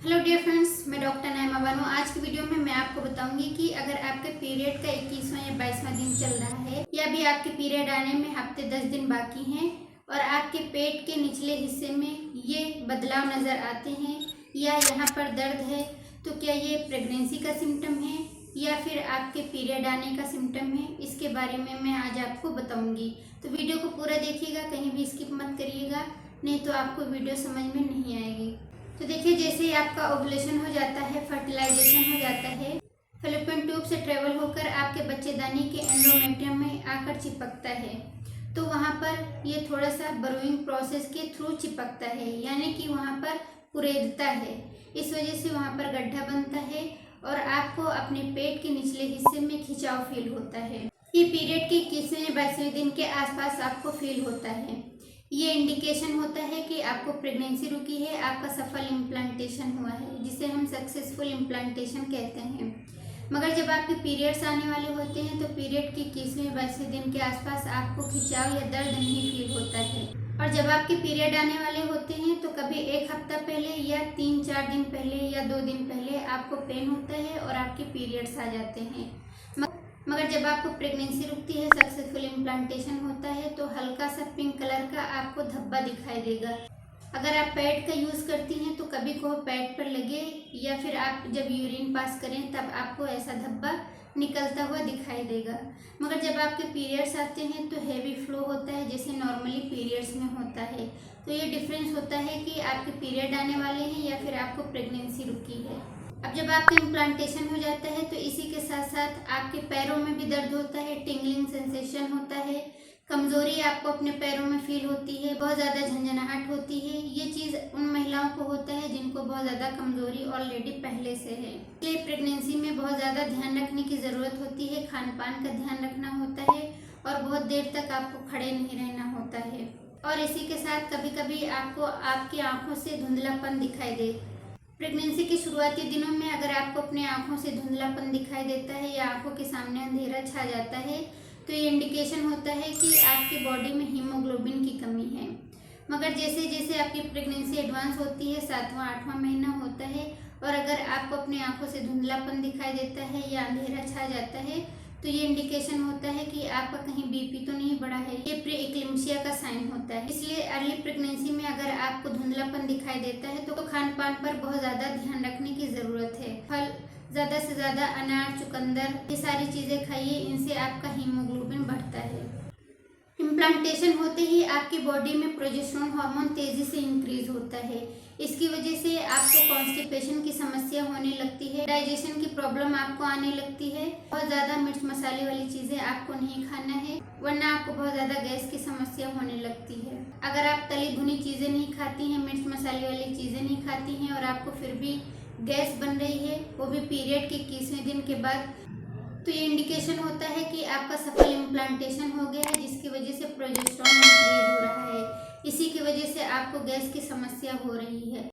Hello dear friends, मैं doctor Naima Bano. आज की वीडियो में मैं आपको बताऊंगी कि अगर आपके पीरियड का 21वां या 22वां दिन चल रहा है या अभी आपके पीरियड आने में हफ्ते 10 दिन बाकी हैं और आपके पेट के निचले हिस्से में ये बदलाव नज़र आते हैं या यहाँ पर दर्द है, तो क्या ये प्रेगनेंसी का सिम्टम है या फिर आपके पीरियड आने का सिम्टम है, इसके बारे में मैं आज आपको बताऊंगी। तो वीडियो को पूरा देखिएगा, कहीं भी स्किप मत करिएगा, नहीं तो आपको वीडियो समझ में नहीं आएगी। तो देखिए, जैसे ही आपका ओवुलेशन हो जाता है, फर्टिलाइजेशन हो जाता है, फैलोपियन ट्यूब से ट्रेवल होकर आपके बच्चेदानी के एंडोमेट्रियम में आकर चिपकता है, तो वहाँ पर ये थोड़ा सा बरोइंग प्रोसेस के थ्रू चिपकता है, यानी कि वहाँ पर कुरेदता है। इस वजह से वहाँ पर गड्ढा बनता है और आपको अपने पेट के निचले हिस्से में खिंचाव फील होता है। ये पीरियड के 21वें या 22वें दिन के आसपास आपको फील होता है। ये इंडिकेशन होता है कि आपको प्रेगनेंसी रुकी है, आपका सफल इम्प्लांटेशन हुआ है, जिसे हम सक्सेसफुल इम्प्लांटेशन कहते हैं। मगर जब आपके पीरियड्स आने वाले होते हैं तो पीरियड के 21वें 22वें दिन के आसपास आपको खिंचाव या दर्द नहीं फील होता है। और जब आपके पीरियड आने वाले होते हैं तो कभी एक हफ्ता पहले या 3-4 दिन पहले या 2 दिन पहले आपको पेन होता है और आपके पीरियड्स आ जाते हैं। मगर जब आपको प्रेगनेंसी रुकती है, सक्सेसफुल इम्प्लांटेशन होता है, तो हल्का सा पिंक कलर का आपको धब्बा दिखाई देगा। अगर आप पैड का यूज़ करती हैं तो कभी को पैड पर लगे या फिर आप जब यूरिन पास करें तब आपको ऐसा धब्बा निकलता हुआ दिखाई देगा। मगर जब आपके पीरियड्स आते हैं तो हैवी फ्लो होता है, जैसे नॉर्मली पीरियड्स में होता है। तो ये डिफरेंस होता है कि आपके पीरियड आने वाले हैं या फिर आपको प्रेगनेंसी रुकी है। अब जब आपका इम्प्लांटेशन हो जाता है तो इसी के साथ साथ आपके पैरों में भी दर्द होता है, टिंगलिंग सेंसेशन होता है, कमज़ोरी आपको अपने पैरों में फील होती है, बहुत ज़्यादा झंझनाहट होती है। ये चीज़ उन महिलाओं को होता है जिनको बहुत ज़्यादा कमज़ोरी ऑलरेडी पहले से है। इसलिए प्रेगनेंसी में बहुत ज़्यादा ध्यान रखने की ज़रूरत होती है, खान पान का ध्यान रखना होता है और बहुत देर तक आपको खड़े नहीं रहना होता है। और इसी के साथ कभी कभी आपको आपकी आँखों से धुंधलापन दिखाई दे। प्रेगनेंसी के शुरुआती दिनों में अगर आपको अपने आँखों से धुंधलापन दिखाई देता है या आँखों के सामने अंधेरा छा जाता है तो ये इंडिकेशन होता है कि आपकी बॉडी में हीमोग्लोबिन की कमी है। मगर जैसे जैसे आपकी प्रेगनेंसी एडवांस होती है, 7वां 8वां महीना होता है और अगर आपको अपनी आँखों से धुंधलापन दिखाई देता है या अंधेरा छा जाता है तो ये इंडिकेशन होता है कि आपका कहीं बीपी तो नहीं बढ़ा है। ये प्री एक्लेम्पसिया का साइन होता है। इसलिए अर्ली प्रेगनेंसी में अगर आपको धुंधलापन दिखाई देता है तो खान पान पर बहुत ज़्यादा ध्यान रखने की ज़रूरत है। फल ज़्यादा से ज़्यादा, अनार, चुकंदर, ये सारी चीज़ें खाइए, इनसे आपका हीमोग्लोबिन बढ़ता है। इम्प्लांटेशन होते ही आपकी बॉडी में प्रोजेस्टेरोन हार्मोन तेज़ी से इंक्रीज होता है। इसकी वजह से आपको कॉन्स्टिपेशन की समस्या होने लगती है, डाइजेशन की प्रॉब्लम आपको आने लगती है। बहुत ज़्यादा मिर्च मसाले वाली चीज़ें आपको नहीं खाना है, वरना आपको बहुत ज़्यादा गैस की समस्या होने लगती है। अगर आप तली भुनी चीज़ें नहीं खाती हैं, मिर्च मसाले वाली चीज़ें नहीं खाती हैं और आपको फिर भी गैस बन रही है, वो भी पीरियड के 21वें दिन के बाद, तो ये इंडिकेशन होता है कि आपका सफल इम्प्लांटेशन हो गया है, जिसकी वजह से प्रोजेस्टेरोन इंक्रीज हो रहा है। इसी की वजह से आपको गैस की समस्या हो रही है।